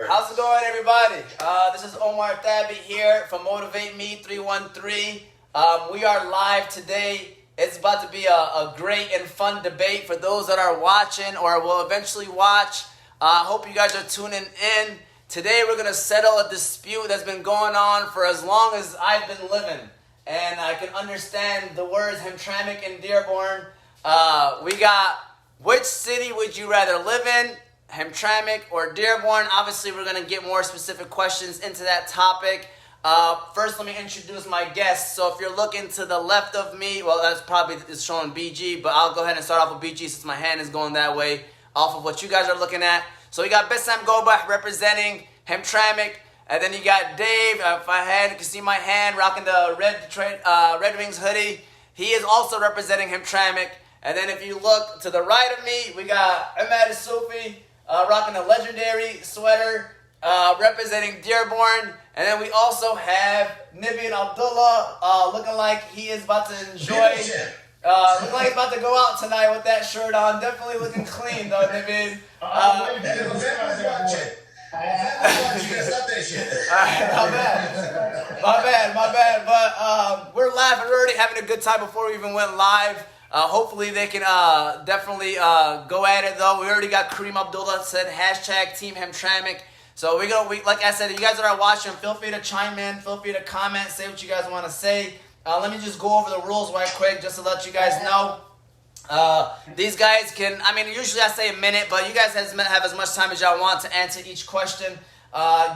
How's it going, everybody? This is Omar Thabit here from Motivate Me 313. We are live today. It's about to be a great and fun debate for those that are watching or will eventually watch. Hope you guys are tuning in. Today we're going to settle a dispute that's been going on for as long as I've been living. And I can understand the words Hamtramck and Dearborn. We got, which city would you rather live in? Hamtramck or Dearborn? Obviously, we're going to get more specific questions into that topic. First, let me introduce my guests. So if you're looking to the left of me, well, that's probably is showing BG, but I'll go ahead and start off with BG since my hand is going that way off of what you guys are looking at. So we got Bassam Gobah representing Hamtramck. And then you got Dave, if you can see my hand, rocking the Red Wings hoodie. He is also representing Hamtramck. And then if you look to the right of me, we got Imad Asoufy, rocking a legendary sweater, representing Dearborn. And then we also have Nebill Abdulla, looking like he is about to enjoy, looking like he's about to go out tonight with that shirt on. Definitely looking clean though, Nebill. My bad. But we're laughing. We're already having a good time before we even went live. Hopefully they can definitely go at it though. We already got Kareem Abdulla said hashtag Team Hamtramck. So we like I said, you guys that are watching, feel free to chime in, feel free to comment, say what you guys want to say. Let me just go over the rules right quick just to let you guys know. These guys can, usually I say a minute, but you guys have as much time as y'all want to answer each question.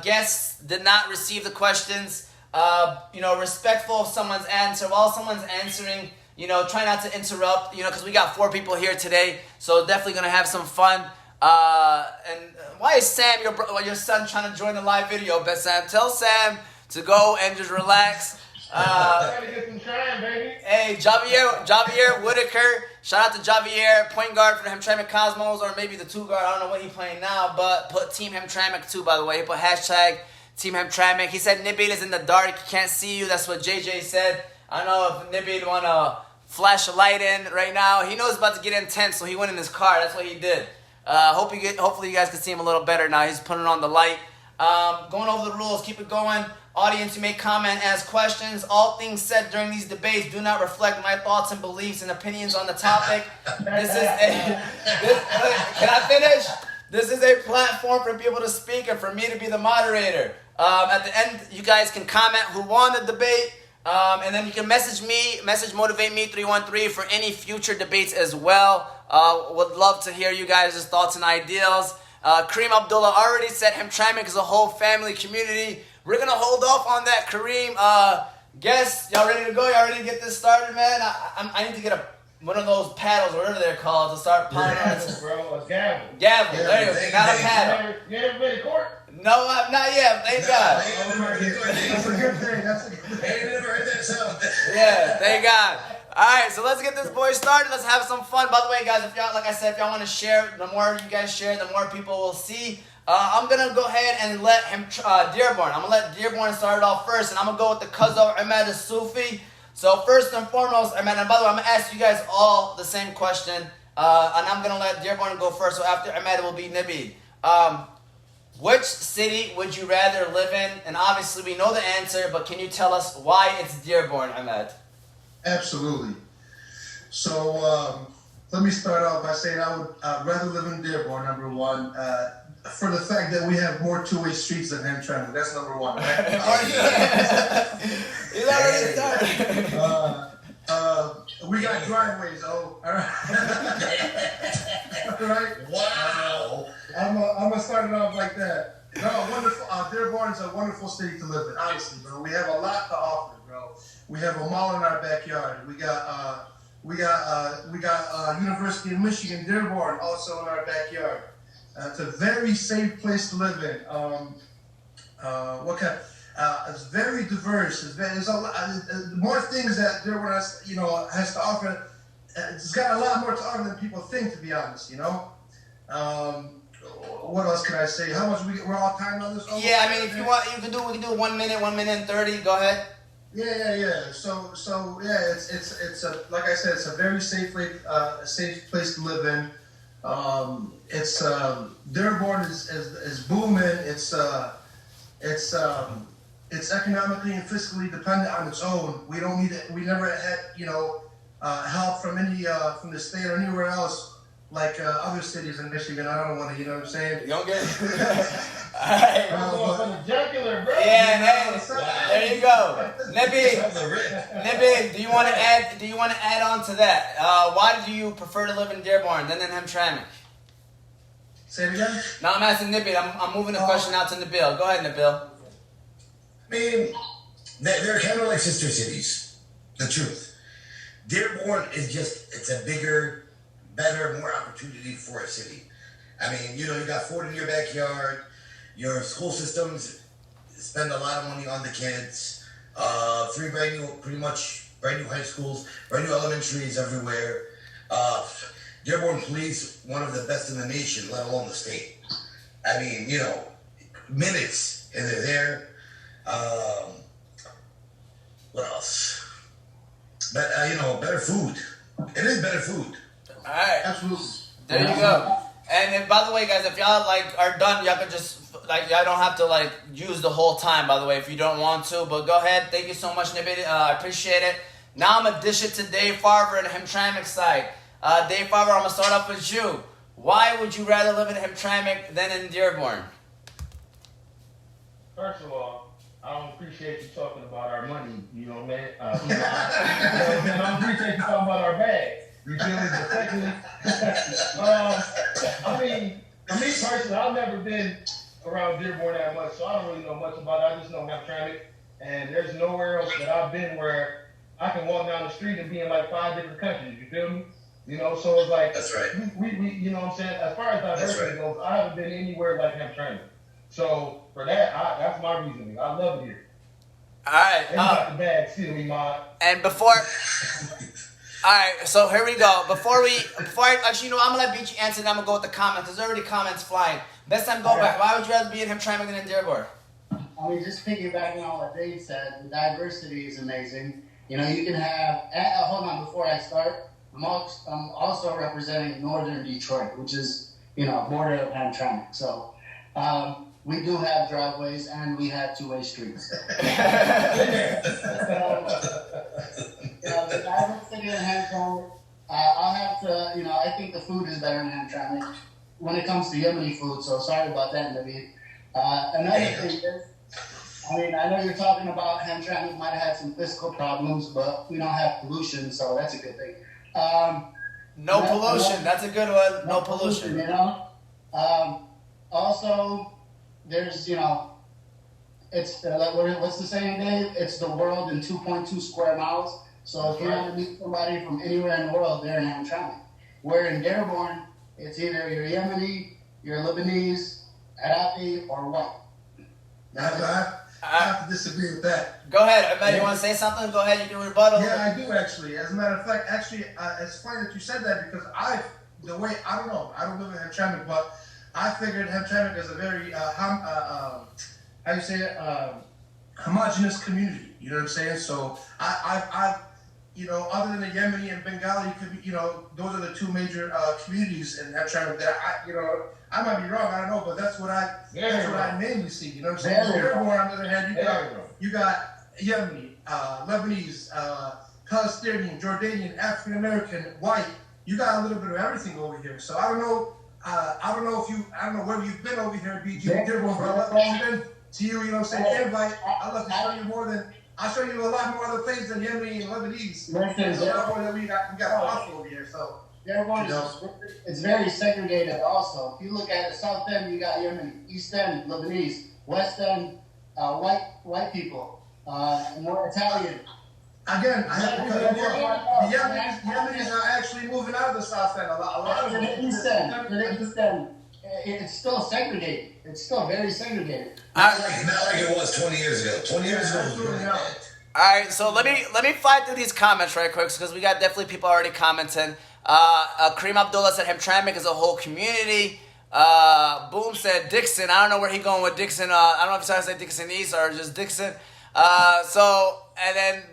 Guests did not receive the questions. Respectful of someone's answer. While someone's answering, try not to interrupt, because we got 4 people here today, so definitely going to have some fun. And why is Sam, your son, trying to join the live video, Bassam? Tell Sam to go and just relax. Trying to get some shine, baby. Hey, Javier Whitaker. Shout out to Javier, point guard for the Hamtramck Cosmos, or maybe the 2 guard. I don't know what he's playing now, but put Team Hamtramck too, by the way. He put hashtag Team Hamtramck. He said Nebill is in the dark. He can't see you. That's what JJ said. I don't know if Nebill want to flash a light in right now. He knows it's about to get intense, so he went in his car. That's what he did. Hopefully you guys can see him a little better now. He's putting on the light. Going over the rules. Keep it going. Audience, you may comment, ask questions. All things said during these debates do not reflect my thoughts and beliefs and opinions on the topic. Can I finish? This is a platform for people to speak and for me to be the moderator. At the end, you guys can comment who won the debate. And then you can message Motivate Me 313 for any future debates as well. Would love to hear you guys' thoughts and ideas. Kareem Abdulla already said Hamtramck is a whole family community. We're going to hold off on that, Kareem. Guests, y'all ready to go? Y'all ready to get this started, man? I need to get one of those paddles, whatever they're called, to start pounding on it. Bro, a gavel. Gavel, there you go. Not a paddle. You ever been to court? No, not yet. Thank God. That's a good thing. Never heard that sound. Yeah, thank God. All right, so let's get this boy started. Let's have some fun. By the way, guys, if y'all, like I said, if y'all want to share, the more you guys share, the more people will see. I'm going to go ahead and let Dearborn. I'm going to let Dearborn start it off first, and I'm going to go with the cousin Imad Asoufy. So first and foremost, Imad, and by the way, I'm going to ask you guys all the same question, and I'm going to let Dearborn go first. So after Imad, it will be Nebill. Which city would you rather live in? And obviously, we know the answer, but can you tell us why it's Dearborn, Imad? Absolutely. So let me start off by saying I would rather live in Dearborn, number one, for the fact that we have more two-way streets than Hamtramck. That's number one, right? He's already started. We got driveways, all right. All right? Wow. I'm gonna start it off like that. No, wonderful. Dearborn is a wonderful city to live in, honestly, bro. We have a lot to offer, bro. We have a mall in our backyard. We got University of Michigan, Dearborn, also in our backyard. It's a very safe place to live in. It's very diverse. There's a lot more things that Dearborn has to offer. It's got a lot more to offer than people think, to be honest. What else can I say? How much we're all timed on this? Yeah, if you want, we can do 1 minute, 1 minute and 30. Go ahead. Yeah. So yeah, it's like I said, it's a very safe place to live in. It's Dearborn is booming. It's economically and fiscally dependent on its own. We don't need it. We never had help from from the state or anywhere else like other cities in Michigan. I don't want to, you know what I'm saying? You don't get it? Alright. From the jugular, bro. Yeah, hey, there you go. Nebill, do you want to add on to that? Why do you prefer to live in Dearborn than in Hamtramck? Say it again? No, I'm asking Nebill. I'm moving the question out to Nebill. Go ahead, Nebill. I mean, they're kind of like sister cities. The truth. Dearborn is it's a bigger, better, more opportunity for a city. I mean, you got Ford in your backyard. Your school systems spend a lot of money on the kids. 3 pretty much brand new high schools, brand new elementaries everywhere. Dearborn Police, one of the best in the nation, let alone the state. I mean, minutes and they're there. What else? But better food. It is better food. All right. Absolutely. There you go. And by the way, guys, if y'all are done, y'all can just y'all don't have to use the whole time. By the way, if you don't want to, but go ahead. Thank you so much, Nebill. I appreciate it. Now I'm gonna dish it to Dave Farver and the Hamtramck side. Dave Farver, I'm gonna start off with you. Why would you rather live in Hamtramck than in Dearborn? First of all, I don't appreciate you talking about our money. You know what I mean? I don't appreciate you talking about our bag. You feel me? But secondly, I mean, for me personally, I've never been around Dearborn that much, so I don't really know much about it. I just know Hamtramck, and there's nowhere else that I've been where I can walk down the street and be in 5 different countries. You feel me? So it's like That's right. We you know what I'm saying? As far as diversity goes, I haven't been anywhere like Hamtramck. So for that, that's my reasoning. I love it here. All right. And you got the bag still, Imad. And before. All right, so here we go. Before actually, I'm gonna let Beachy answer. And I'm gonna go with the comments. There's already comments flying. Bassam, go back. Why would you rather be in Hamtramck than in Dearborn? I mean, just piggybacking on what Dave said, the diversity is amazing. You can have. Hold on, before I start, I'm also representing Northern Detroit, which is border of Hamtramck. So we do have driveways and we have 2-way streets. The diversity in Hamtramck, I'll have to. I think the food is better in Hamtramck when it comes to Yemeni food. So sorry about that, Nebill. Another thing is, I know you're talking about Hamtramck might have had some fiscal problems, but we don't have pollution, so that's a good thing. No pollution. That's a good one. No pollution. Also, there's it's what's the saying, Dave? It's the world in 2.2 square miles. So if you want to meet somebody from anywhere in the world, they're in Hamtramck. Where in Dearborn, it's either you're Yemeni, you're Lebanese, Arabi, or white. I have to disagree with that. Go ahead. Everybody, you want to say something? Go ahead. You can rebuttal. Yeah, I do actually. As a matter of fact, it's funny that you said that because I don't live in Hamtramck, but I figured Hamtramck is a very homogenous community. You know what I'm saying? So I other than the Yemeni and Bengali, those are the 2 major communities in Hamtramck that I might be wrong, I don't know, but that's what I mainly see. You know what I'm saying? Dearborn, on the other hand, you got Yemeni, Lebanese, Palestinian, Jordanian, African American, white. You got a little bit of everything over here. So I don't know whether you've been over here, BG Dearborn, but I'd love to you, you know what I'm saying? Invite. I'd love to show you I'll show you a lot more other things than Yemeni and Lebanese. We got a lot over here, so. Dearborn it's very segregated also. If you look at the south end, you got Yemeni, east end, Lebanese, west end, white people, more Italian. Again, the Yemenis are actually moving out of the south end. A lot of them. The east end, it's still segregated. It's still very segregated. Not like it was 20 years ago. 20 years ago was really bad. All right, so let me fly through these comments right quick because we got definitely people already commenting. Kareem Abdulla said Hamtramck is a whole community. Boom said Dixon. I don't know where he going with Dixon. I don't know if he's trying to say Dixon East or just Dixon. And then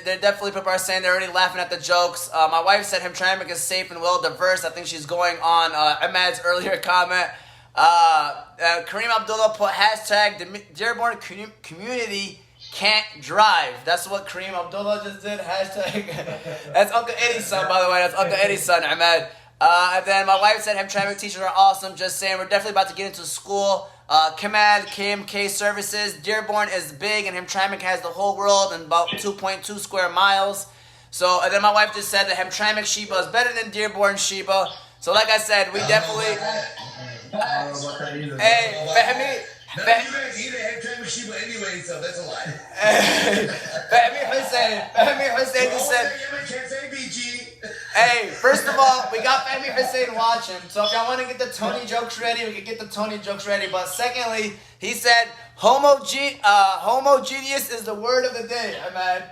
they're definitely people are saying they're already laughing at the jokes. My wife said Hamtramck is safe and well diverse. I think she's going on Imad's earlier comment. Kareem Abdulla put hashtag Dearborn community can't drive. That's what Kareem Abdulla just did. Hashtag. That's Uncle Eddie's son, by the way. That's Uncle Eddie's son, Imad. And then my wife said Hamtramck teachers are awesome. Just saying, we're definitely about to get into school. Kimad, KMK services. Dearborn is big, and Hamtramck has the whole world in about 2.2 square miles. So, and then my wife just said that Hamtramck Sheba is better than Dearborn Sheba. So, like I said, we definitely. Hey, Fahmi. You guys eat a Hamtramck Sheba anyway, so that's a lie. Fahmi Hussein just said. Can't say BG. Hey, first of all, we got Fahmi Hussein watching, so if y'all want to get the Tony jokes ready, we can get the Tony jokes ready. But secondly, he said, homogeneous is the word of the day.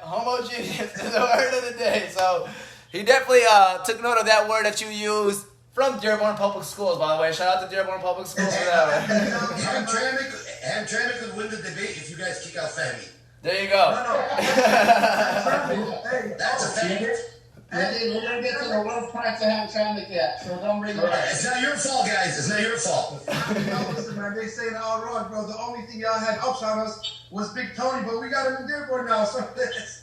Homogeneous is the word of the day. So he definitely took note of that word that you used from Dearborn Public Schools, by the way. Shout out to Dearborn Public Schools for that. Hamtramck could win the debate if you guys kick out Fahmi. There you go. That's a fact. We're gonna get to the worst parts of Hamtramck yet, so don't bring it up. It's not your fault, guys. It's not your fault. Listen, man, they say it all wrong, bro. The only thing y'all had ups on us was Big Tony, but we got him in Dearborn now, so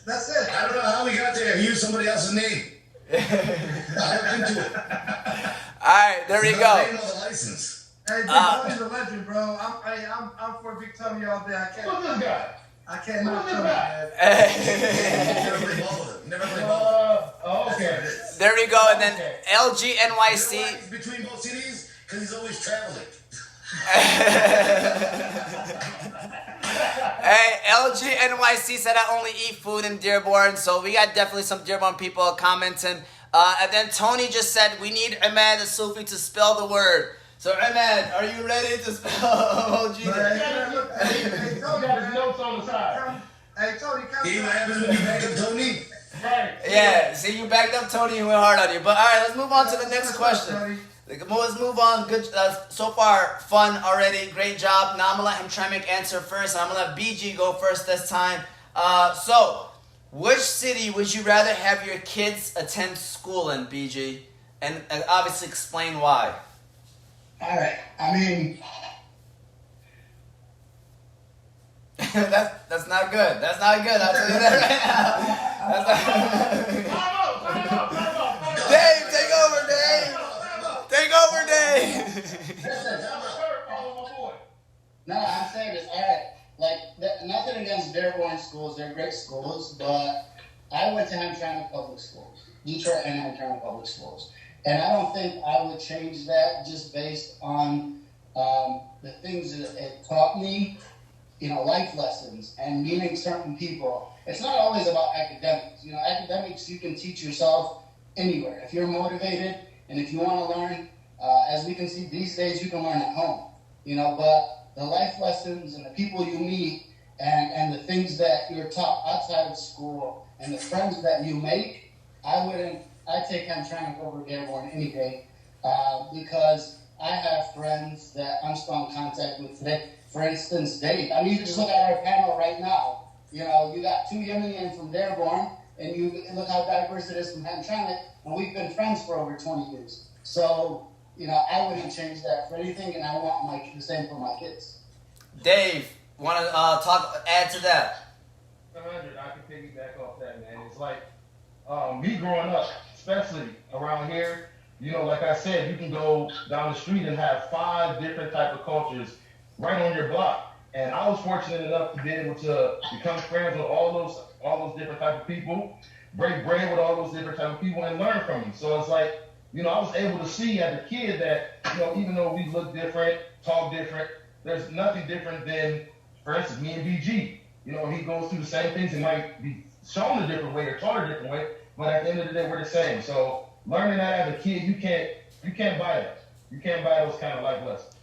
that's it. I don't know how we got there. Use somebody else's name. I'm into it. All right, there we go. Name on the license. Hey, Big Tony's a legend, bro. I'm for Big Tony all day. Who's this guy? I can't knock Who's this Tony, guy? man. Never play ball with him. Never play ball with him. Okay. There we go, and then LGNYC. You know why he's between both cities? Because he's always traveling. Hey, LGNYC said I only eat food in Dearborn, so we got definitely some Dearborn people commenting. And then Tony just said we need Imad Asoufy to spell the word. So Imad, are you ready to spell emoji? Hey, Tony, Got notes on the side. Hey, Tony, come See what happens when you back up Tony? Right. Yeah, see, you backed up Tony and went hard on you. But all right, let's move on to the next question. Let's move on. Good. So far, fun already. Great job. Now I'm gonna let Hamtramck answer first, and I'm gonna let BG go first this time. So, which city would you rather have your kids attend school in, BG? And obviously explain why. All right. I mean, that's not good. That's not good. I'll tell you that right now. Time out. Dave, take over, Dave. Take over, Dave. no, I'm saying this. All right. Like, nothing against Dearborn schools. They're great schools, but I went to Hamtramck Public Schools, Detroit and Hamtramck Public Schools. And I don't think I would change that just based on the things that it taught me, life lessons and meeting certain people. It's not always about academics. Academics you can teach yourself anywhere. If you're motivated and if you want to learn, as we can see these days, you can learn at home. But the life lessons and the people you meet and the things that you're taught outside of school and the friends that you make, I'd take Hamtramck over Dearborn any day because I have friends that I'm still in contact with today. For instance, Dave. I mean, you just look at our panel right now. You got two Yemenians from Dearborn, and you look how diverse it is from Hamtramck, and we've been friends for over 20 years. So, I wouldn't change that for anything, and I want the same for my kids. Dave, want to add to that? 100. I can piggyback off that, man. It's like me growing up, especially around here. Like I said, you can go down the street and have 5 different type of cultures right on your block. And I was fortunate enough to be able to become friends with all those different type of people, break bread with all those different type of people, and learn from them. So it's like, I was able to see as a kid that, even though we look different, talk different, there's nothing different than, for instance, me and BG. He goes through the same things and might be shown a different way or taught a different way, but at the end of the day, we're the same. So learning that as a kid, you can't buy that. You can't buy those kind of life lessons.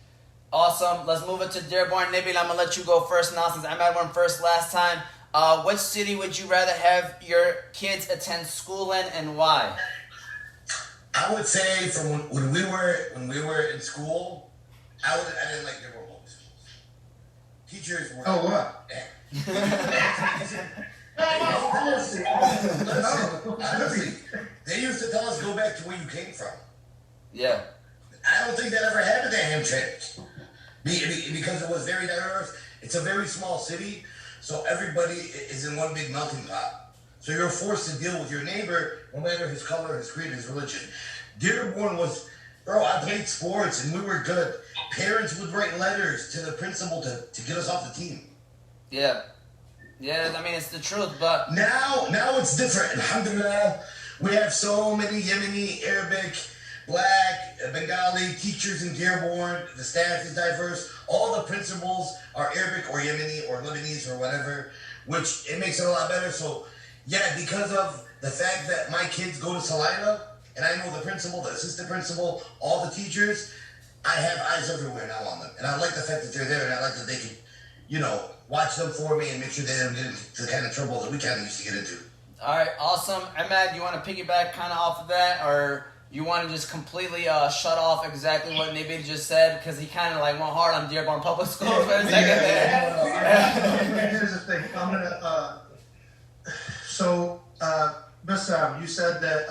Awesome. Let's move it to Dearborn. Nebill, I'm going to let you go first now since Imad went first last time. Which city would you rather have your kids attend school in and why? I would say from when we were in school, I didn't like Dearborn public schools. Teachers were. Oh, what? Honestly, they used to tell us go back to where you came from. Yeah. I don't think that ever happened at Hamtramck because it was very diverse. It's a very small city, so everybody is in one big melting pot. So you're forced to deal with your neighbor, no matter his color, his creed, his religion. Dearborn was, bro, I played sports and we were good. Parents would write letters to the principal to get us off the team. Yeah. Yeah, I mean, it's the truth, but... Now it's different. Alhamdulillah, we have so many Yemeni, Arabic, Black, Bengali teachers in Dearborn. The staff is diverse. All the principals are Arabic or Yemeni or Lebanese or whatever, which it makes it a lot better. So, yeah, because of the fact that my kids go to Salina, and I know the principal, the assistant principal, all the teachers, I have eyes everywhere now on them. And I like the fact that they're there, and I like that they can, watch them for me and make sure they don't get into the kind of trouble that we kind of used to get into. All right, awesome. Imad, you want to piggyback kind of off of that, or you want to just completely shut off exactly what Nebill just said, because he kind of went hard on Dearborn Public Schools for a second there. Here's the thing. I'm gonna. Bassam, you said that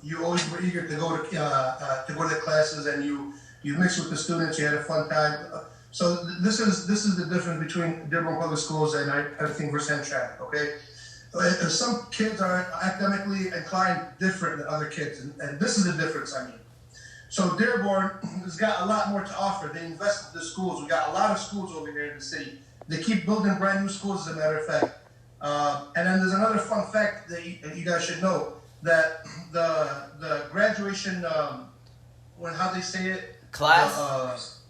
you always were eager to go to the classes, and you mixed with the students. You had a fun time. So this is the difference between Dearborn Public Schools and I think versus Hamtramck. Okay, some kids are academically inclined different than other kids, and this is the difference. I mean, so Dearborn has got a lot more to offer. They invested in the schools. We got a lot of schools over here in the city. They keep building brand new schools, as a matter of fact. And then there's another fun fact that you guys should know, that the graduation, how they say it? Class?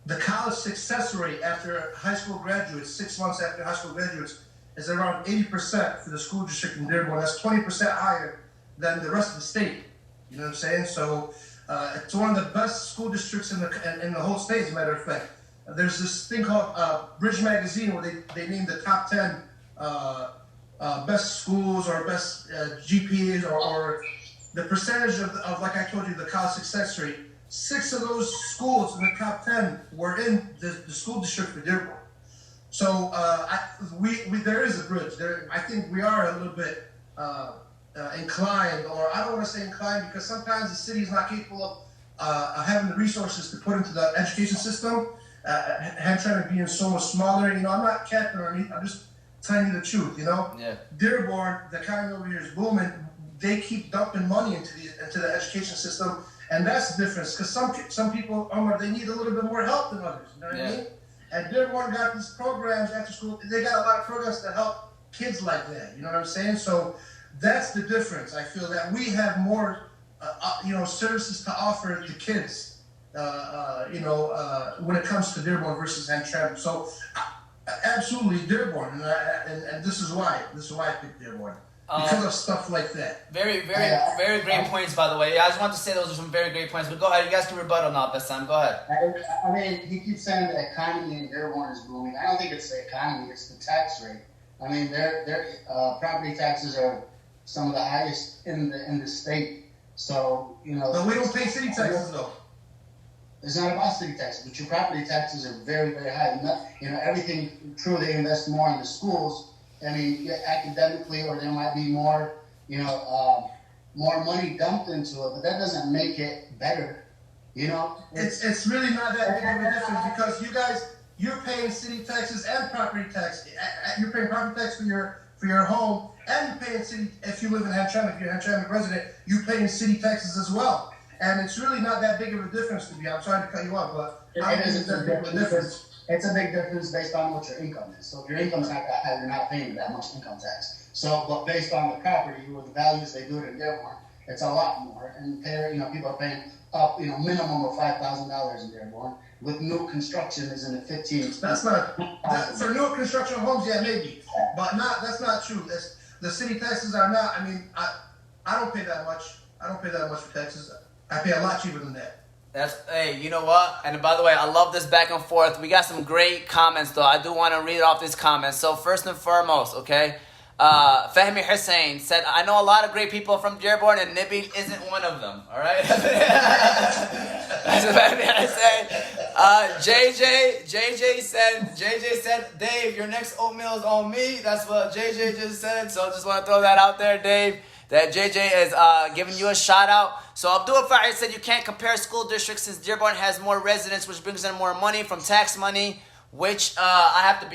The college success rate after high school graduates, 6 months after high school graduates, is around 80% for the school district in Dearborn. That's 20% higher than the rest of the state. You know what I'm saying? So it's one of the best school districts in the whole state, as a matter of fact. There's this thing called Bridge Magazine where they named the top 10 best schools or best GPAs or the percentage of, like I told you, the college success rate. 6 of those schools in the top 10 were in the school district for Dearborn. So there is a bridge there. I think we are a little bit inclined, or I don't want to say inclined, because sometimes the city is not capable of having the resources to put into the education system. Hamtramck being so much smaller, I'm not capping or anything. I'm just telling you the truth, Yeah. Dearborn, the economy over here is booming. They keep dumping money into the education system, and that's the difference. Because some people, they need a little bit more help than others. You know what I mean? And Dearborn got these programs after school. They got a lot of programs that help kids like that. You know what I'm saying? So that's the difference. I feel that we have more, services to offer the kids. When it comes to Dearborn versus Hamtramck. So absolutely Dearborn, and this is why I picked Dearborn. Because of stuff like that. Very, very, very great points, by the way. Yeah, I just want to say those are some very great points. But go ahead, you guys can rebuttal now, Bassam. Go ahead. I mean, he keeps saying the economy in Dearborn is booming. I don't think it's the economy; it's the tax rate. I mean, their property taxes are some of the highest in the state. So But we don't pay city taxes though. It's not about city taxes, but your property taxes are very, very high. Everything. True, they invest more in the schools. I mean, academically, or there might be more, more money dumped into it, but that doesn't make it better. It's really not that big of a difference, because you're paying city taxes and property tax. You're paying property tax for your home, and you're paying city. If you live in Hamtramck, if you're a Hamtramck resident, you're paying city taxes as well. And it's really not that big of a difference to me. I'm sorry to cut you off, but it is a big difference. It's a big difference based on what your income is. So if your income's not that high, you're not paying that much income tax. So, but based on the property or the values they do it in Dearborn, it's a lot more. And people are paying up, minimum of $5,000 in Dearborn. With new construction is in the 15. That's not for new construction homes. Yeah, maybe, but that's not true. The city taxes are not. I mean, I don't pay that much. I don't pay that much for taxes. I pay a lot cheaper than that. Hey, you know what? And by the way, I love this back and forth. We got some great comments, though. I do want to read off these comments. So first and foremost, okay, Fahmi Hussein said, I know a lot of great people from Dearborn, and Nebill isn't one of them, all right? That's Fahmi Hussein. JJ said, Dave, your next oatmeal is on me. That's what JJ just said. So just want to throw that out there, Dave, that JJ is giving you a shout out. So Abdulla said you can't compare school districts since Dearborn has more residents, which brings in more money from tax money, which I have to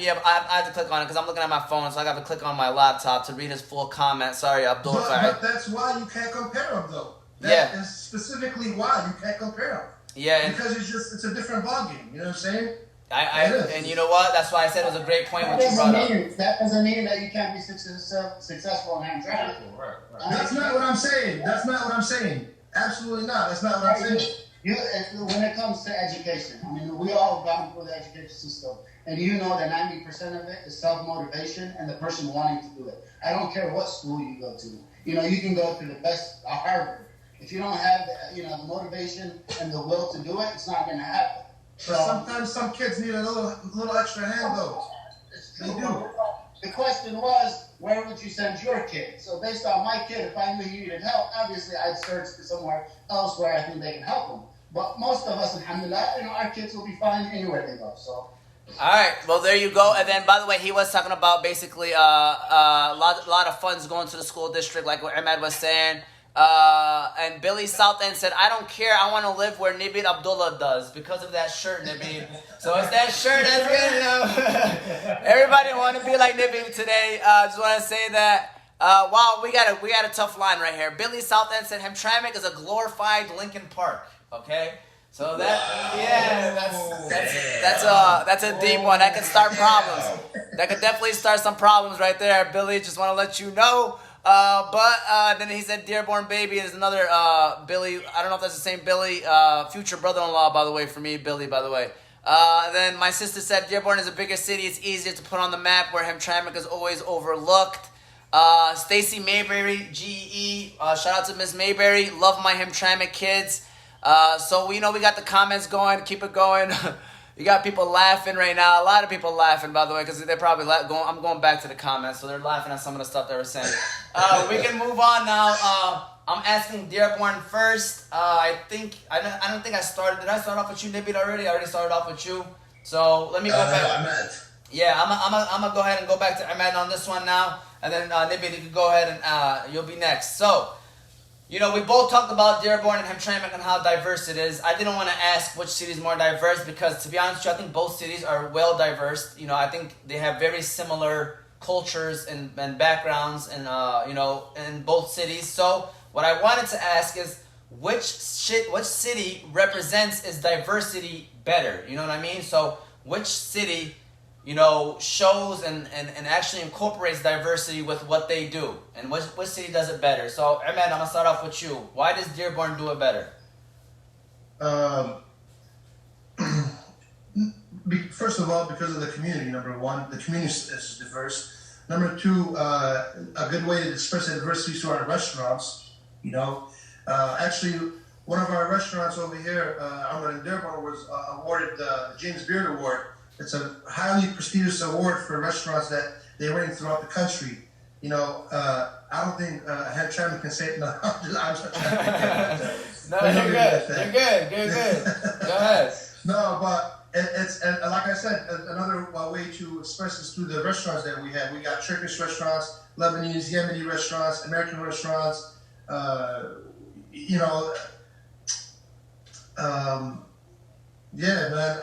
click on it because I'm looking at my phone, so I got to click on my laptop to read his full comment. Sorry, Abdulla. But that's why you can't compare them, though. That is specifically why you can't compare them. Yeah. Because it's a different ballgame. You know what I'm saying? And you know what? That's why I said it was a great point when you brought up. That doesn't mean that you can't be successful in Hamtramck. Right. That's not what I'm saying. Absolutely not. That's not what I'm saying. When it comes to education, I mean, we all gone through the education system, and you know that 90% of it is self-motivation and the person wanting to do it. I don't care what school you go to. You know, you can go to the best Harvard. If you don't have the motivation and the will to do it, it's not going to happen. So sometimes some kids need a little extra hand, though. It's true. They do. The question was, where would you send your kid? So based on my kid, if I knew he needed help, obviously I'd search for somewhere else where I think they can help him. But most of us, alhamdulillah, our kids will be fine anywhere they go. So. All right, well there you go. And then, by the way, he was talking about basically a lot of funds going to the school district, like what Imad was saying. And Billy Southend said, I don't care, I want to live where Nebill Abdulla does because of that shirt, Nebill. So it's that shirt that's good, Everybody want to be like Nebill today. Just want to say that. Wow, we got a tough line right here. Billy Southend said Hamtramck is a glorified Lincoln Park. Okay, so that's a deep one. That could start problems. That could definitely start some problems right there, Billy. Just want to let you know. But then he said Dearborn baby is another Billy. I don't know if that's the same Billy. Future brother-in-law, by the way, for me, Billy, by the way. Then my sister said Dearborn is a bigger city. It's easier to put on the map where Hamtramck is always overlooked. Stacy Mayberry, GE. Shout out to Miss Mayberry. Love my Hamtramck kids. So we got the comments going. Keep it going. You got people laughing right now. A lot of people laughing, by the way, because they're probably I'm going back to the comments, so they're laughing at some of the stuff they were saying. We can move on now. I'm asking Dearborn first. I don't think I started. Did I start off with you, Nebill, already? I already started off with you. So let me go back. No, Imad. Yeah, I'm gonna go ahead and go back to Imad on this one now, and then Nebill, you can go ahead and you'll be next. So. We both talked about Dearborn and Hamtramck and how diverse it is. I didn't want to ask which city is more diverse because, to be honest with you, I think both cities are well diverse. I think they have very similar cultures and backgrounds and, in both cities. So what I wanted to ask is which city represents its diversity better? You know what I mean? So which city shows and actually incorporates diversity with what they do. And which city does it better? So, Imad, I'm going to start off with you. Why does Dearborn do it better? First of all, because of the community, number one. The community is diverse. Number two, a good way to express that diversity is through our restaurants. Actually, one of our restaurants over here, in Dearborn, was awarded the James Beard Award. It's a highly prestigious award for restaurants that they run throughout the country. I don't think Hamtramck can say it. No, I'm just No, you're good. You're good. Go ahead. No, but it's like I said, another way to express this through the restaurants that we have. We got Turkish restaurants, Lebanese, Yemeni restaurants, American restaurants. Yeah, man.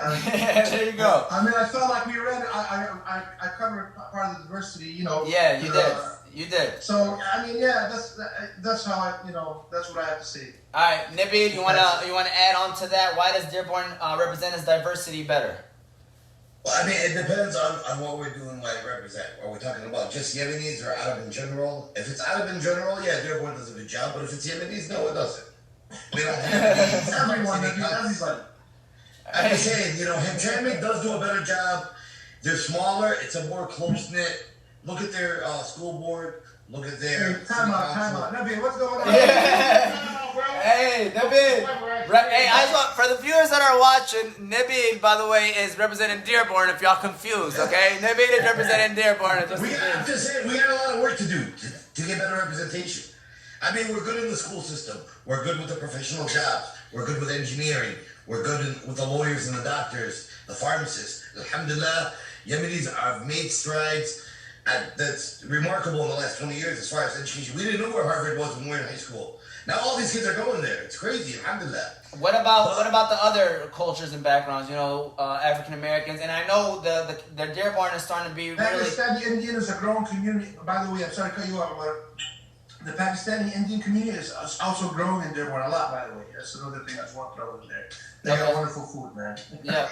There you go. I felt like we read. I covered part of the diversity. Yeah, you did. So that's how that's what I have to say. All right, Nebill, you wanna add on to that? Why does Dearborn represent its diversity better? Well, it depends on what we're doing, represent. Are we talking about just Yemenis or Arab in general? If it's Arab in general, yeah, Dearborn does a good job. But if it's Yemenis, no, it doesn't. We don't have everybody. I'm just saying, Hamtramck does do a better job. They're smaller. It's a more close-knit. Look at their school board. Look at their... Time out. Nebill, what's going on? Yeah. Hey, Nebill. For the viewers that are watching, Nebill, by the way, is representing Dearborn, if y'all confused, okay? Nebill is representing Dearborn. I'm just saying, we got a lot of work to do to get better representation. We're good in the school system. We're good with the professional jobs. We're good with engineering. We're good with the lawyers and the doctors, the pharmacists. Alhamdulillah, Yemenis have made strides. That's remarkable in the last 20 years as far as education. We didn't know where Harvard was when we were in high school. Now all these kids are going there. It's crazy, alhamdulillah. What about the other cultures and backgrounds? African Americans, and I know the Dearborn is starting to be really. Pakistani Indian is a growing community. By the way, I'm sorry to cut you off, but the Pakistani Indian community is also growing in Dearborn a lot. By the way, that's another thing I just want to throw in there. They got wonderful food, man. Yeah.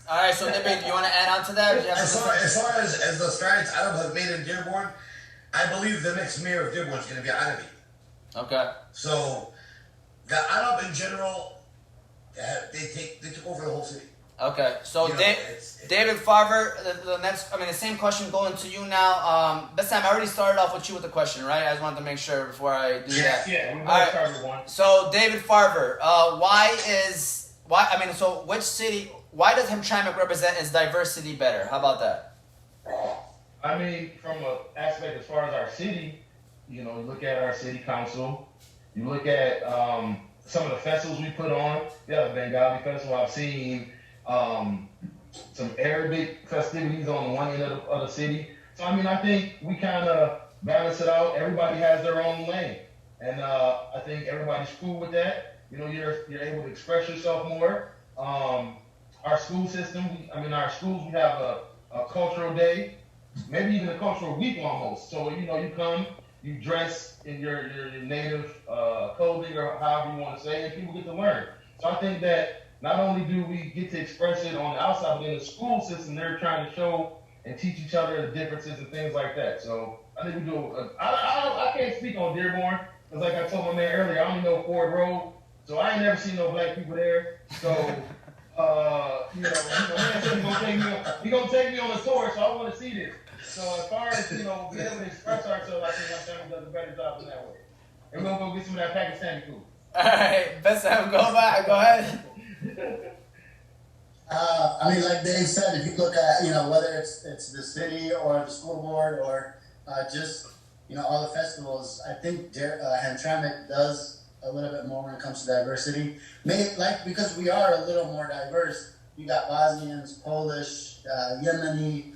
All right, so Nebill, do you want to add on to that? As far as the strides Arab have made in Dearborn, I believe the next mayor of Dearborn is going to be Arabi. Okay. So the Arab in general, they took over the whole city. Okay, so David Farver, the same question going to you now. Bassam, I already started off with you with the question, right? I just wanted to make sure before I do that. Yeah, we both started with one. So David Farver, which city? Why does Hamtramck represent its diversity better? How about that? I mean, from an aspect as far as our city, you look at our city council, you look at some of the festivals we put on. Yeah, the Bengali festival. I've seen some Arabic festivities on the one end of the city. So I think we kind of balance it out. Everybody has their own lane, and I think everybody's cool with that. You're able to express yourself more. Our school system, our schools, we have a cultural day, maybe even a cultural week almost. So, you come, you dress in your native clothing or however you want to say it, and people get to learn. So I think that not only do we get to express it on the outside, but in the school system, they're trying to show and teach each other the differences and things like that. So I think we do. I can't speak on Dearborn, because like I told my man earlier, I only know Ford Road, so I ain't never seen no black people there. So, he gonna take me on a tour, so I want to see this. So as far as, being able to express ourselves, I think my family does a better job in that way. And we're gonna go get some of that Pakistani food. All right, Bassam, go ahead. Like Dave said, if you look at, whether it's the city or the school board or just, all the festivals, I think Hamtramck does a little bit more when it comes to diversity. Because we are a little more diverse, you got Bosnians, Polish, Yemeni,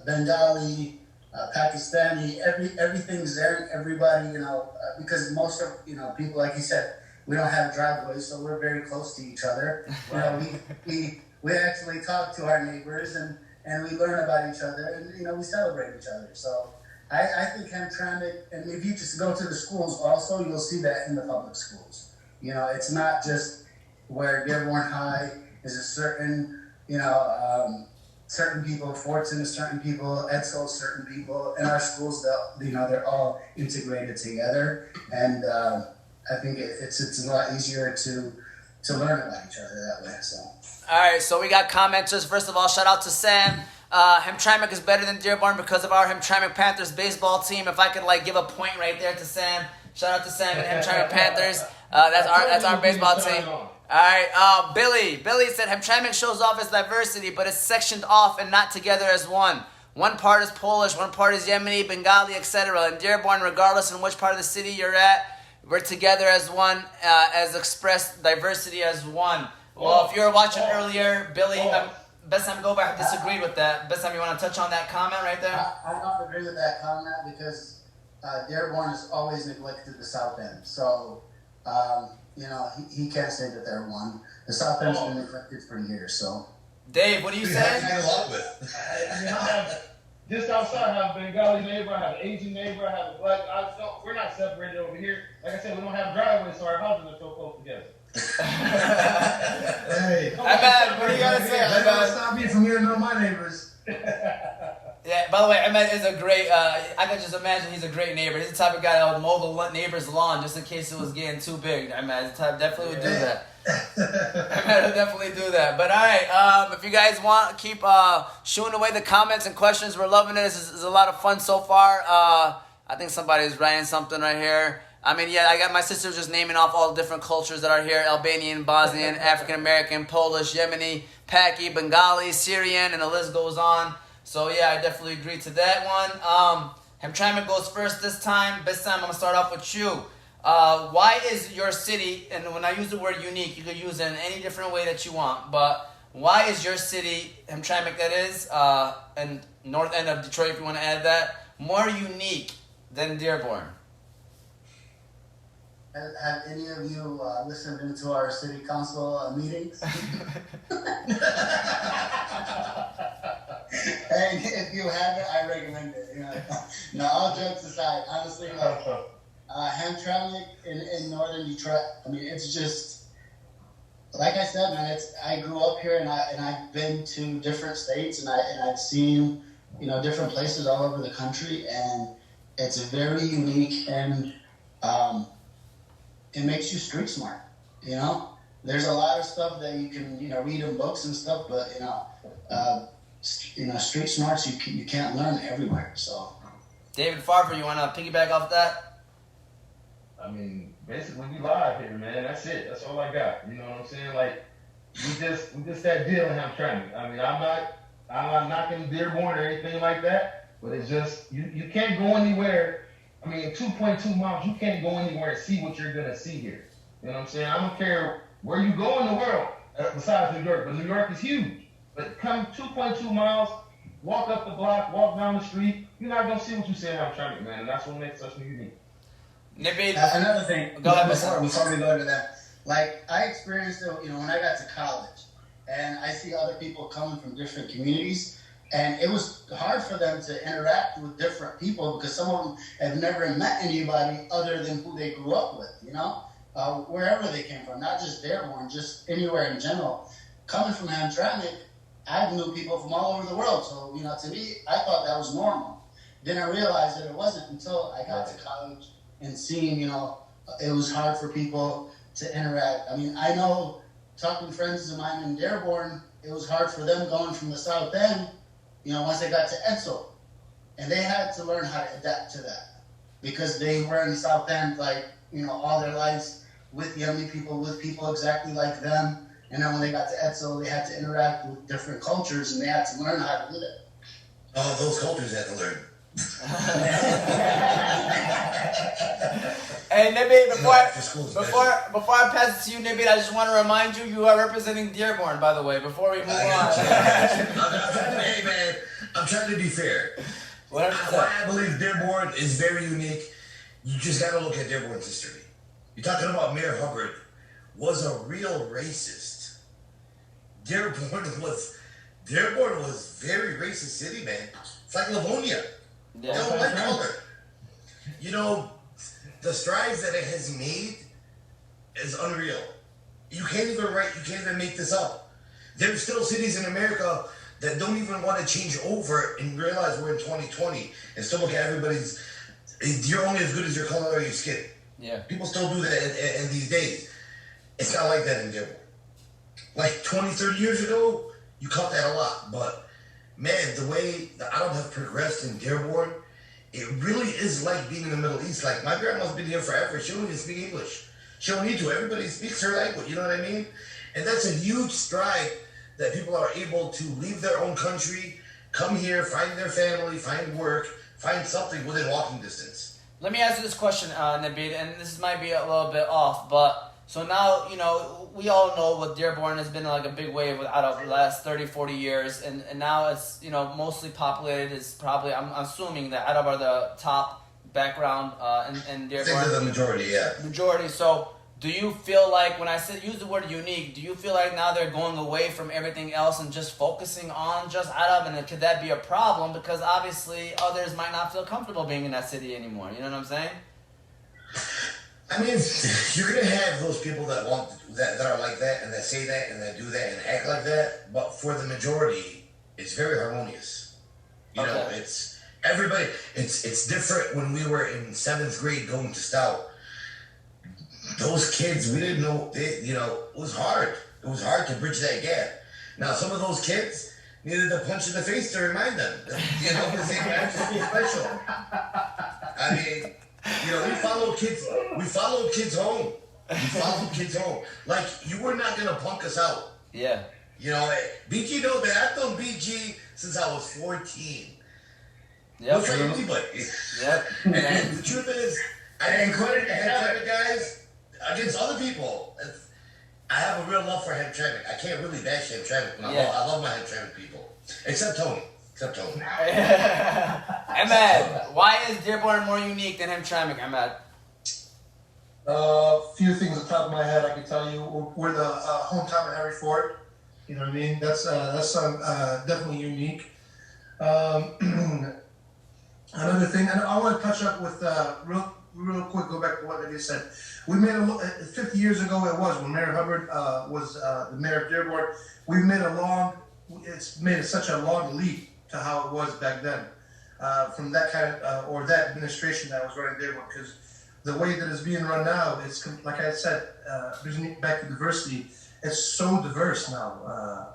Bengali, Pakistani, everything's there, everybody, because most of, people, like you said, we don't have driveways, so we're very close to each other. We actually talk to our neighbors and we learn about each other and, we celebrate each other. So I think Hamtramck, and if you just go to the schools also, you'll see that in the public schools. It's not just where Dearborn High is a certain, certain people, Fortson is certain people, Edsel is certain people. In our schools, they're all integrated together. And I think it's a lot easier to learn about each other that way. So. All right, so we got commenters. First of all, shout out to Sam. Hamtramck is better than Dearborn because of our Hamtramck Panthers baseball team. If I could give a point right there to Sam, shout out to Sam and Hamtramck Panthers. That's our baseball team. All right, Billy said Hamtramck shows off its diversity, but it's sectioned off and not together as one. One part is Polish, one part is Yemeni, Bengali, etc. In Dearborn, regardless in which part of the city you're at, we're together as one, as expressed diversity as one. Well, if you were watching earlier, Billy, Bassam Gobah disagreed with that. Bassam, you want to touch on that comment right there? I don't agree with that comment because Dearborn has always neglected the South End. So, he can't say that they're one. The South End's been neglected for years, so. Dave, what do you say? Have to get along with. I have, just outside, I have a Bengali neighbor, I have an Asian neighbor, I have a black. We're not separated over here. Like I said, we don't have driveways, so our houses are so close together. Hey, Imad, what do you gotta say? I gotta stop you from hearing all my neighbors. Yeah, by the way, Imad is a great, I can just imagine he's a great neighbor. He's the type of guy that would mow the neighbor's lawn just in case it was getting too big. Imad definitely would do that. Imad would definitely do that. But alright, if you guys want, keep shooing away the comments and questions. We're loving it. This is a lot of fun so far. I think somebody's writing something right here. I got my sisters just naming off all the different cultures that are here: Albanian, Bosnian, African American, Polish, Yemeni, Paki, Bengali, Syrian, and the list goes on. So yeah, I definitely agree to that one. Hamtramck goes first this time. Bassam, I'm gonna start off with you. Why is your city, and when I use the word unique, you could use it in any different way that you want, but why is your city, Hamtramck that is, and north end of Detroit if you want to add that, more unique than Dearborn? Have any of you listened into our city council meetings? And if you haven't, I recommend it. No, all jokes aside, honestly, Hamtramck in northern Detroit. I mean, it's just like I said, man. I grew up here, and I've been to different states, and I've seen different places all over the country, and it's very unique, and it makes you street smart. There's a lot of stuff that you can read in books and stuff, but street smarts you can't learn everywhere. So, David Farver, you want to piggyback off that? I mean, basically we live here, man. That's it. That's all I got. You know what I'm saying? Like, we just that deal in Hamtramck. I mean, I'm not knocking Dearborn or anything like that, but it's just you can't go anywhere. I mean, 2.2 miles, you can't go anywhere and see what you're gonna see here. You know what I'm saying? I don't care where you go in the world besides New York, but New York is huge. But come 2.2 miles, walk up the block, walk down the street, you're not gonna see what you see in Hamtramck, man, and that's what makes us unique. Nebill, another thing, go ahead, before we go into that, like I experienced it, when I got to college, and I see other people coming from different communities, and it was hard for them to interact with different people because some of them have never met anybody other than who they grew up with, wherever they came from, not just Dearborn, just anywhere in general. Coming from Hamtramck, I knew people from all over the world, so to me, I thought that was normal. Then I realized that it wasn't until I got to college and seeing, it was hard for people to interact. I mean, I know talking to friends of mine in Dearborn, it was hard for them going from the South End, once they got to Edsel. And they had to learn how to adapt to that because they were in the South End, all their lives with young people, with people exactly like them. And then when they got to Edsel, they had to interact with different cultures and they had to learn how to do that. Oh, those cultures had to learn. Hey Nebill, before I pass it to you, Nebill, I just want to remind you, you are representing Dearborn, by the way, before we move on. Hey man, I'm trying to be fair. Why I believe Dearborn is very unique. You just got to look at Dearborn's history. You're talking about Mayor Hubbard was a real racist. Dearborn was very racist city, man. It's like Livonia. They don't like color. The strides that it has made is unreal. You can't even make this up. There's still cities in America that don't even want to change over and realize we're in 2020 and still look at everybody's, you're only as good as your color of your skin. Yeah. People still do that in these days. It's not like that in Dearborn. Like 20, 30 years ago, you caught that a lot. But, man, the way the Arab have progressed in Dearborn, it really is like being in the Middle East. Like, my grandma's been here forever. She don't even speak English. She don't need to. Everybody speaks her language. You know what I mean? And that's a huge stride that people are able to leave their own country, come here, find their family, find work, find something within walking distance. Let me ask you this question, Nebill, and this might be a little bit off, but so now, we all know what Dearborn has been like a big wave out of the last 30, 40 years, and now it's, mostly populated. Is probably, I'm assuming that Arab are the top background in Dearborn. I think they're the majority, yeah. Majority. So do you feel like, when I use the word unique, do you feel like now they're going away from everything else and just focusing on just Arab? And could that be a problem? Because obviously others might not feel comfortable being in that city anymore. You know what I'm saying? I mean, you're going to have those people that that are like that and that say that and that do that and act like that. But for the majority, it's very harmonious. It's everybody. It's different when we were in 7th grade going to Stout. Those kids, we didn't know, it was hard. It was hard to bridge that gap. Now, some of those kids needed a punch in the face to remind them, because they were actually special. I mean, we followed kids home. We followed kids home. Like, you were not going to punk us out. Yeah. BG knows that. I've done BG since I was 14. Yep. No try anybody. Yep. And the truth is, including the Hamtramck guys, against other people. I have a real love for Hamtramck. I can't really bash Hamtramck, but I love my Hamtramck people. Except Tony. Imad, why is Dearborn more unique than Hamtramck, Imad? Few things on top of my head I can tell you. We're the hometown of Henry Ford. You know what I mean? That's definitely unique. Another thing, and I want to touch up with real quick. Go back to what they said. We made 50 years ago. It was when Mayor Hubbard was the mayor of Dearborn. We've made it's made such a long leap to how it was back then, from that kind of or that administration that was running Dearborn, because the way that it's being run now, it's like I said, bringing back to diversity. It's so diverse now,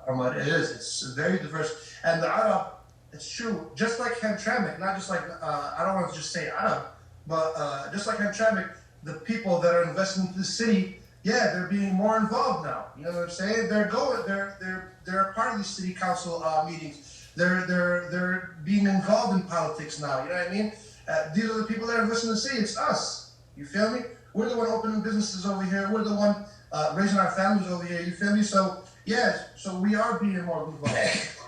Ahmad. It is. It's very diverse, and the Arab. It's true. Just like Hamtramck, not just like I don't want to just say Arab, but just like Hamtramck, the people that are investing into the city, they're being more involved now. You know what I'm saying? They're a part of these city council meetings. They're being involved in politics now. You know what I mean? These are the people that are investing in the city. It's us. You feel me? We're the one opening businesses over here. We're the one raising our families over here. You feel me? So so we are being more involved.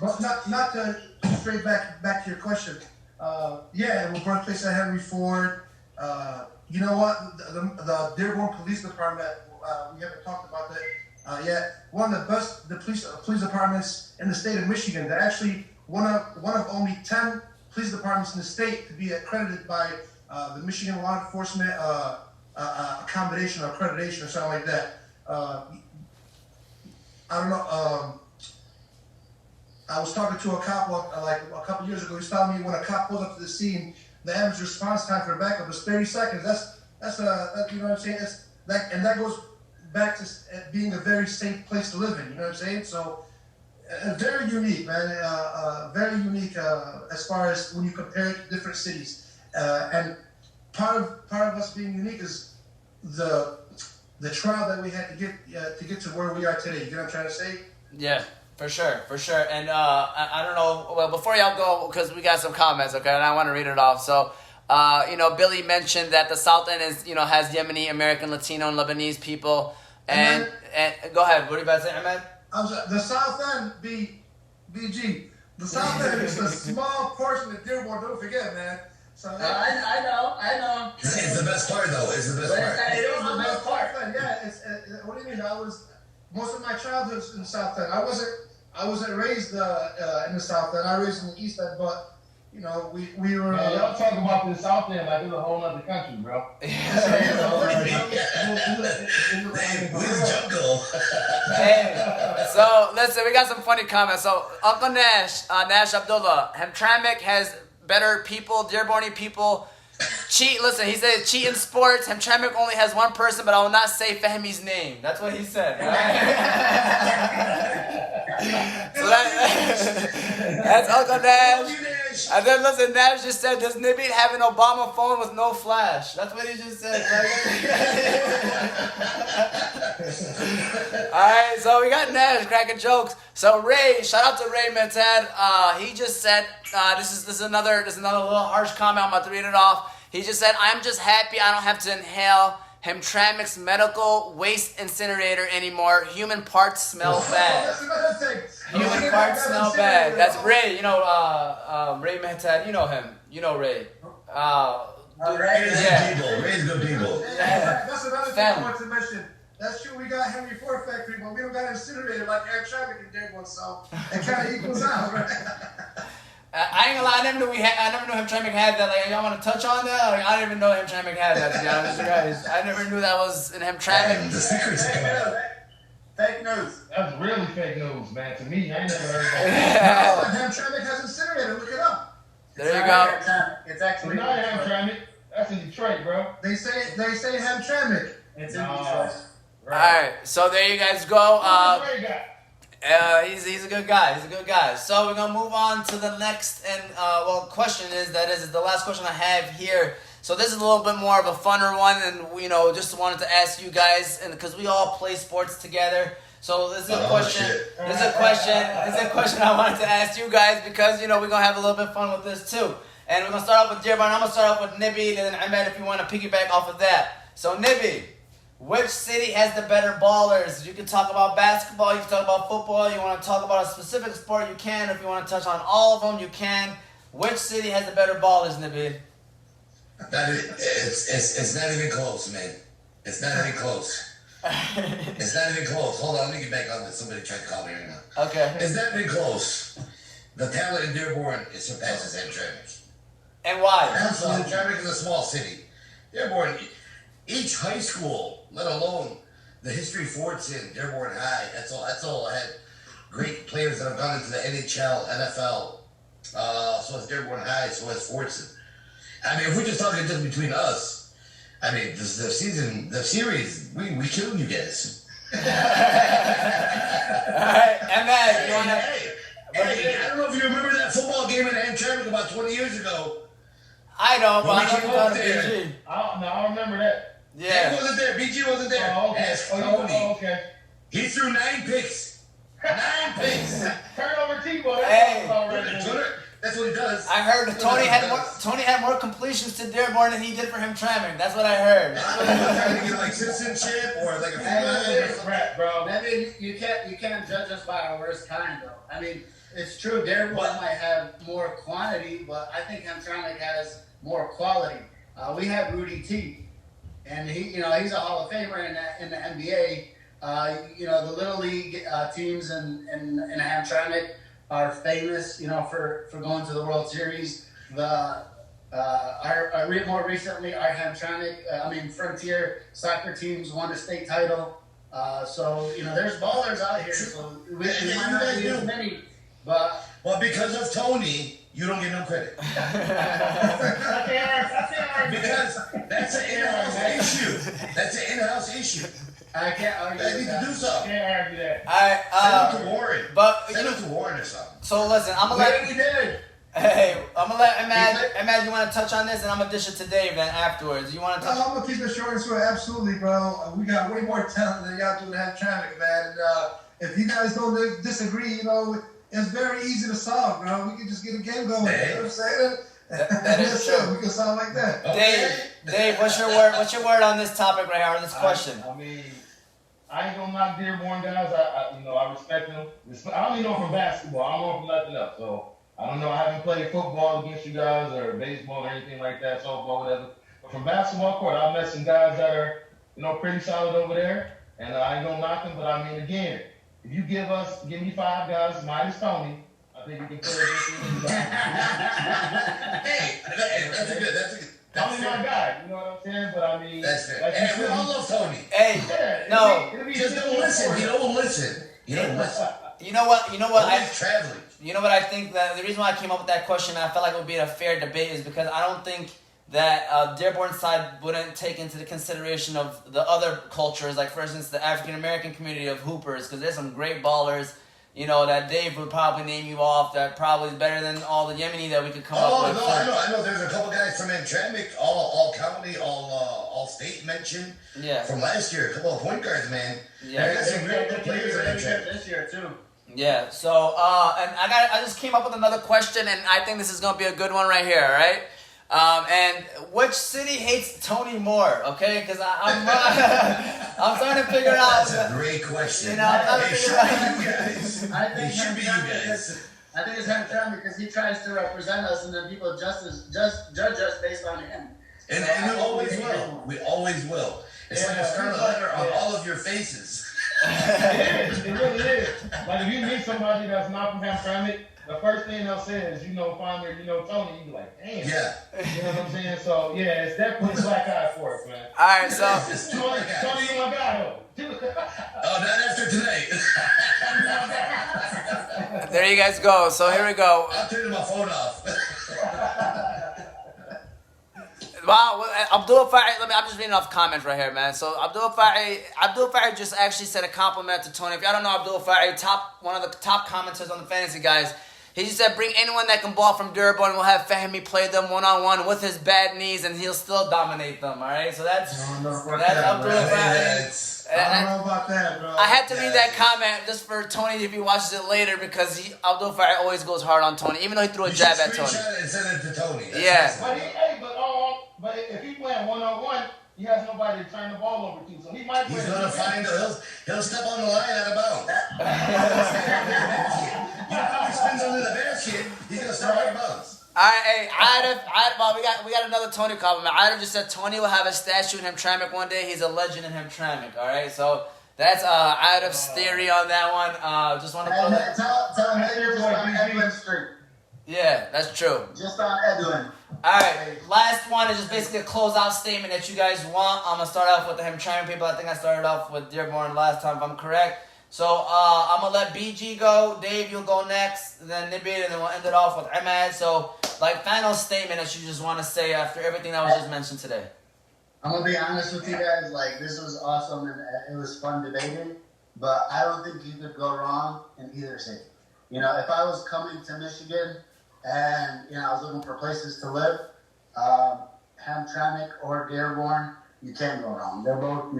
But not to straight back to your question. We're birthplace of Henry Ford. You know what? The Dearborn Police Department. We haven't talked about that yet. One of the best police departments in the state of Michigan. They're actually one of only 10 police departments in the state to be accredited by the Michigan Law Enforcement Accommodation or Accreditation or something like that. I don't know. I was talking to a cop like a couple years ago. He was telling me when a cop pulls up to the scene, the average response time for backup is 30 seconds. That's you know what I'm saying? That goes back to being a very safe place to live in. You know what I'm saying? So very unique, man. Very unique as far as when you compare it to different cities. And part of us being unique is the trial that we had to get to where we are today. You know what I'm trying to say? Yeah, for sure. And I don't know. Well, before y'all go, because we got some comments, okay, and I want to read it off. So, Billy mentioned that the South End is, has Yemeni, American, Latino, and Lebanese people. And go ahead. What are you about to say, Ahmed? The South End, BG. The South End is a small portion of Dearborn. Don't forget, man. So I know. It's the best part, though. It's the best part. It is the best part. Yeah. What do you mean? Most of my childhood in the South End. I wasn't raised in the South End. I was raised in the East End, but we were. Man, y'all talk about the South End like it's a whole other country, bro. Where's jungle? Hey, so listen, we got some funny comments. So Uncle Nash Abdulla, Hamtramck has better people, Dearborn people. Listen, he said cheat in sports. Hamtramck only has one person, but I will not say Fahmi's name. That's what he said. Right? So that's Uncle Nash. And then listen, Nash just said, does Nebill have an Obama phone with no flash? That's what he just said. Alright, so we got Nash cracking jokes. So Ray, shout out to Ray Metad. He just said, this is another little harsh comment. I'm about to read it off. He just said, I'm just happy I don't have to inhale Hamtramck's medical waste incinerator anymore. Human parts smell bad. That's another thing. Human parts smell bad. That's Ray. Ray Metad. You know him. You know Ray. Ray's good people. That's another thing I want to mention. That's true. We got Henry Ford factory, but we don't got incinerator like Hamtramck in Dearborn, so it kind of equals out, right? I ain't gonna lie, I never knew Hamtramck had that. Like, y'all want to touch on that? Like, I didn't even know Hamtramck had that, to be honest with you guys. I never knew that was in Hamtramck. The secret's coming out. Fake news. That's really fake news, man. To me, I ain't never heard that. Hamtramck has incinerator. Look it up. There you go. It's actually It's not Hamtramck. That's in Detroit, bro. They say Hamtramck. It's in Detroit. Alright, so there you guys go. Who's Ray got? He's a good guy. So we're gonna move on to the next question is the last question I have here. So this is a little bit more of a funner one, and just wanted to ask you guys, and because we all play sports together. So this is a question. This is a question I wanted to ask you guys because we're gonna have a little bit of fun with this too. And we're going to start off with Dearborn. I'm going to start off with Nebill and then Imad if you want to piggyback off of that. So, Nebill, which city has the better ballers? You can talk about basketball, you can talk about football, you want to talk about a specific sport, you can. If you want to touch on all of them, you can. Which city has the better ballers, Nebill? It's not even close, man. It's not even close. It's not even close. Hold on, let me get back on this. Somebody tried to call me right now. Okay. It's not even close. The talent in Dearborn surpasses Hamtramck. And why? Hamtramck is a small city. Dearborn, each high school, let alone the history Fort's in, Dearborn High, that's all I had great players that have gone into the NHL, NFL. So it's Dearborn High, so it's Fort's. I mean, if we're just talking just between us, I mean, the series, we killed you guys. All right, Imad, you want to... Hey, I don't know if you remember that football game in Hamtramck about 20 years ago. I don't, but When we I came know up it's there. PG. I remember that. Yeah. He wasn't there. BG wasn't there. Oh, okay. Ask Tony. Okay. He threw 9 picks. 9 picks. Turnover T-ball. Hey. That's what he does. I heard Tony had more completions to Dearborn than he did for Hamtramck. That's what I heard. I don't know, trying to get like citizenship or like a Crap, bro. I mean, you can't judge us by our worst kind, though. I mean, it's true. Dearborn might have more quantity, but I think Hamtramck has more quality. We had Rudy T, and he's a Hall of Famer in the NBA. The little league teams in Hamtramck are famous, for going to the World Series. More recently, our Hamtramck, Frontier soccer teams won a state title. So there's ballers out here. So we might not be as many, but because of Tony, you don't get no credit. Because that's an in-house issue. That's an in-house issue. I can't argue They need with to do that. something. Can't argue that. Send him to Warren. But Send him to Warren or something. So listen, I'm gonna Maybe we did. I'm gonna let Imad, you want to touch on this, and I'm gonna dish it to Dave then afterwards. You want to No, touch? I'm gonna keep it short and sweet. Absolutely, bro. We got way more talent than y'all do in Hamtramck, man. And if you guys don't disagree, it's very easy to solve, bro. We can just get a game going. You know what I'm saying? That is true. We can solve like that. Dave, what's your word? What's your word on this topic right here, on this question? I mean, I ain't gonna knock Dearborn guys. I respect them. I only know from basketball. I don't know from nothing else. So I don't know. I haven't played football against you guys or baseball or anything like that, softball, whatever. But from basketball court, I've met some guys that are, pretty solid over there. And I ain't gonna knock them. But I mean, again, if you give me 5 guys minus Tony, I think we can play against you. Hey, that's a good. Tony's my guy. You know what I'm saying? But I mean, That's fair. And we all love Tony. Hey, no. Just don't listen. He don't listen. You know what? He's traveling. You know what I think that the reason why I came up with that question, I felt like it would be a fair debate, is because I don't think that Dearborn side wouldn't take into the consideration of the other cultures, like for instance the African American community of hoopers, because there's some great ballers. That Dave would probably name you off that probably is better than all the Yemeni that we could come up with. Oh, no, I know. There's a couple guys from Hamtramck, all county, all state mentioned. Yeah. From last year, a couple of point guards, man. Yeah. They got some real good players in Hamtramck. This year too. Yeah. So, and I just came up with another question, and I think this is gonna be a good one right here. All right. And which city hates Tony more? Okay, because I'm trying to figure out. That's a great question. I'm trying to It figure should out. be you guys. I think It should be you guys. I think it's Hamtramck because he tries to represent us, and then people judge us based on him. And we always will. We always will. It's like a scarlet letter on all of your faces. It is. It really is. Like if you meet somebody that's not from Hamtramck, the first thing they'll say is, Farver, Tony. You be like, damn. Yeah. You know what I'm saying? So yeah, it's definitely black eye for us, man. All right. So It's Tony, you my guy though. Oh, not after tonight. there you guys go. So here we go. I'm turning my phone off. Wow, Abdulla Farver, I'm just reading off comments right here, man. So Abdulla Farver just actually said a compliment to Tony. If y'all don't know Abdulla Farver, one of the top commenters on the Fantasy Guys, He just said, bring anyone that can ball from Dearborn. We'll have Fahmy play them one-on-one with his bad knees, and he'll still dominate them, all right? So that's Abdulla. I don't know about that, bro. I had to read that comment just for Tony if he watches it later because Abdulla always goes hard on Tony, even though he threw a jab at Tony. Screenshot it and send it to Tony. But if he playing one-on-one, he has nobody to turn the ball over to, so he might. He's gonna find he'll step on the line out of bounds. He spins under the basket. He's gonna step out of bounds. All right, hey, Bob, we got another Tony compliment. Idef just said Tony will have a statue in Hamtramck one day. He's a legend in Hamtramck. All right, so that's Idef's theory on that one. Just want to tell him that you're just on Edwin Street. Yeah, that's true. Just on Edwin. All right, last one is just basically a closeout statement that you guys want. I'm gonna start off with the Hamtramck people. I think I started off with Dearborn last time, if I'm correct. So I'm gonna let BG go. Dave, you'll go next. Then Nebill, and then we'll end it off with Imad. So, like, final statement that you just want to say after everything that was just mentioned today. I'm gonna be honest with you guys. Like, this was awesome and it was fun debating, but I don't think you could go wrong in either city. You know, if I was coming to Michigan and I was looking for places to live, Hamtramck or Dearborn, you can't go wrong. They're both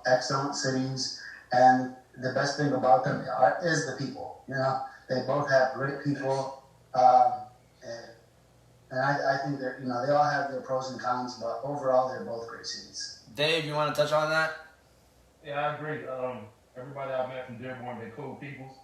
excellent cities, and the best thing about them is the people. They both have great people, and I think they all have their pros and cons, but overall they're both great cities. Dave, you want to touch on that? Yeah, I agree. Everybody I've met from Dearborn, they're cool peoples.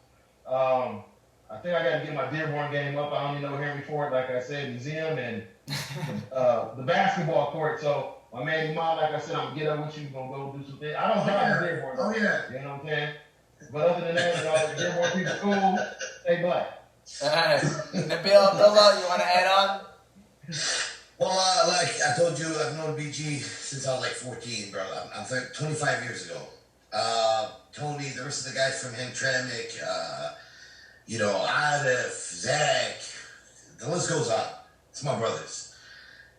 I think I got to get my Dearborn game up. I only know Henry Ford, like I said, museum and the basketball court. So my man Imad, like I said, I'm gonna get up with you. We're gonna go do some things. I don't drive to Dearborn. Oh yeah. You know what I'm saying? But other than that, the Dearborn people cool. Stay black. All right, Nebill, Abdulla, you want to add on? Well, like I told you, I've known BG since I was like 14, bro. I'm 25 years ago. Tony, the rest of the guys from Hamtramck, Idef, Zach, the list goes on. It's my brothers.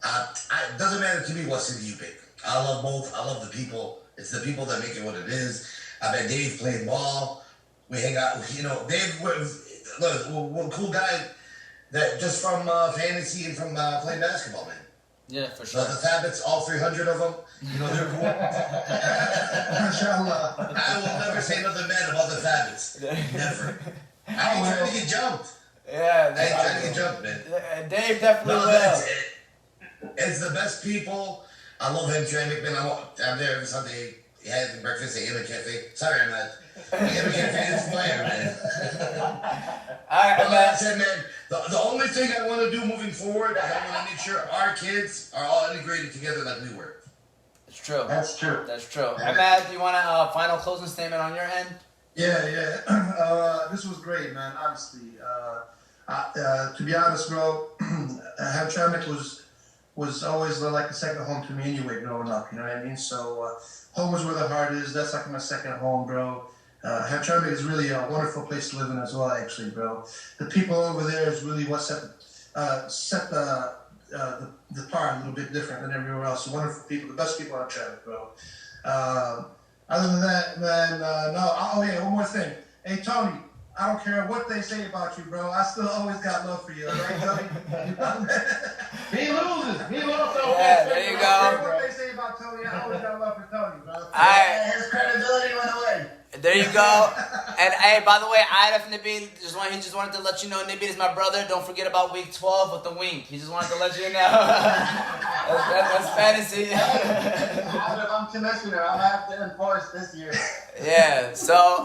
It doesn't matter to me what city you pick. I love both. I love the people. It's the people that make it what it is. I met Dave playing ball. We hang out. Dave was a cool guy that just from fantasy and from playing basketball, man. Yeah, for sure. The Fabits, all 300 of them, they're cool. Mashallah. I will never say nothing bad about the Fabits. Never. I ain't trying to get jumped. Yeah, I ain't trying to get jumped, man. Dave definitely will. That's it. It's the best people. I love Hamtramck, man. I'm there every Sunday. Had breakfast at Imad Cafe. Sorry, I'm not. Imad Cafe is fire, man. All right, But like I said, man, the only thing I want to do moving forward is I want to make sure our kids are all integrated together like we were. It's true. That's true. That's true. Imad, do you want a final closing statement on your end? Yeah. This was great, man. Honestly, to be honest, bro, Hamtramck was always like a second home to me anyway, growing up. You know what I mean? So home is where the heart is. That's like my second home, bro. Hamtramck is really a wonderful place to live in as well, actually, bro. The people over there is really what set the par a little bit different than everywhere else. Wonderful people, the best people on Hamtramck, bro. Other than that, man, no. Oh yeah, one more thing. Hey, Tony, I don't care what they say about you, bro. I still always got love for you, all right, Tony? He loses. He lost. Yeah, there you I go. don't care what they say about Tony. I always got love for Tony, bro. All right. His credibility went away. There you go. And hey, by the way, Idef Nebill, he just wanted to let you know Nebill is my brother. Don't forget about week 12 with the wink. He just wanted to let you know. that's fantasy. If I'm commissioner, I'm gonna have to enforce this year. Yeah. So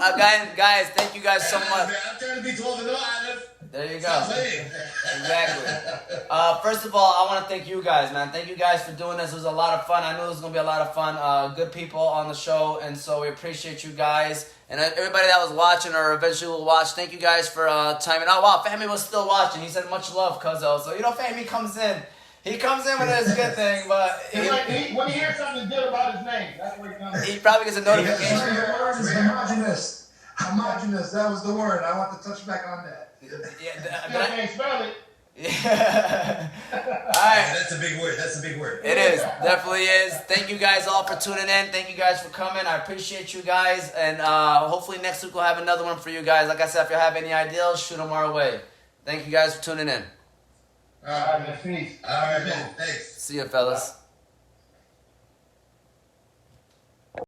guys, thank you guys so much. I'm trying to be 12 and 0, Idef. There you go. Stop playing. Exactly. First of all, I want to thank you guys, man. Thank you guys for doing this. It was a lot of fun. I knew it was going to be a lot of fun. Good people on the show, and so we appreciate you guys. And everybody that was watching or eventually will watch, thank you guys for timing out. Wow, Fahmy was still watching. He said much love, Cuzzo. So, Fahmy comes in. He comes in with his good thing, but... when he hears something good about his name, that's what he comes in. He probably gets a notification. The word is homogenous. Homogenous, that was the word. I want to touch back on that. Yeah, I can't spell it. Yeah. All right. Yeah, that's a big word. That's a big word. It is. Definitely is. Thank you guys all for tuning in. Thank you guys for coming. I appreciate you guys. And hopefully next week we'll have another one for you guys. Like I said, if you have any ideas, shoot them our way. Thank you guys for tuning in. All right, man. Peace. All right, man. Thanks. See ya, fellas.